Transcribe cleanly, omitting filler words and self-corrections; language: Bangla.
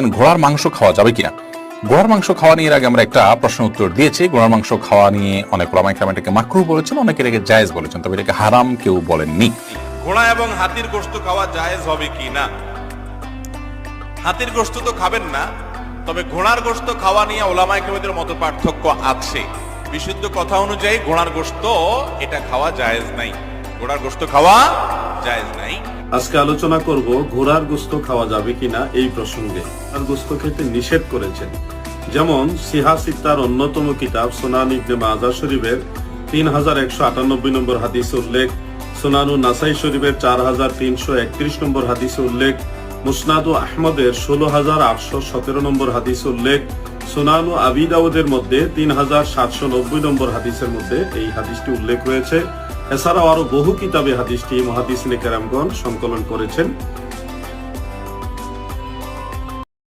লিখেছেন ঘোড়ার মাংস খাওয়া যাবে কিনা। ঘোড়ার মাংস খাওয়া নিয়ে আগে আমরা একটা প্রশ্ন উত্তর দিয়েছি। ঘোড়ার মাংস খাওয়া নিয়ে অনেক ওলামায়ে কেরাম এটাকে মাকরুহ বলেছেন, অনেকে এটাকে জায়েজ বলেছেন, তবে এটাকে হারাম কেউ বলেননি। ঘোড়া এবং হাতির গোশত খাওয়া জায়েজ হবে কি না? হাতির গোশত তো খাবেন না, তবে ঘোড়ার গোশত খাওয়া নিয়ে ওলামায়ে কেরামদের মত পার্থক্য আছে। বিশুদ্ধ কথা অনুযায়ী ঘোড়ার গোশত এটা খাওয়া জায়েজ নাই, ঘোড়ার গোশত খাওয়া জায়েজ নাই। আজকে আলোচনা করব ঘোড়ার গোশত খাওয়া যাবে কিনা এই প্রসঙ্গে। আর গোশত খেতে নিষেধ করেছেন, যেমন সিহা সিত্তার অন্যতম কিতাব সুনান ইবনে মাজাহ শরীফের 3198 নম্বর হাদিসে উল্লেখ, সুনানু নাসাই শরীফের 4331 নম্বর হাদিসে উল্লেখ, মুসনাদু আহমদের 16817 নম্বর হাদিসে উল্লেখ, সুনানু আবি দাউদের মধ্যে 3790 নম্বর হাদিসের মধ্যে এই হাদিসটি উল্লেখ রয়েছে। এছাড়াও আরো বহু কিতাবে হাদিসটি মুহাদ্দিসিনে কেরামগণ সংকলন করেছেন।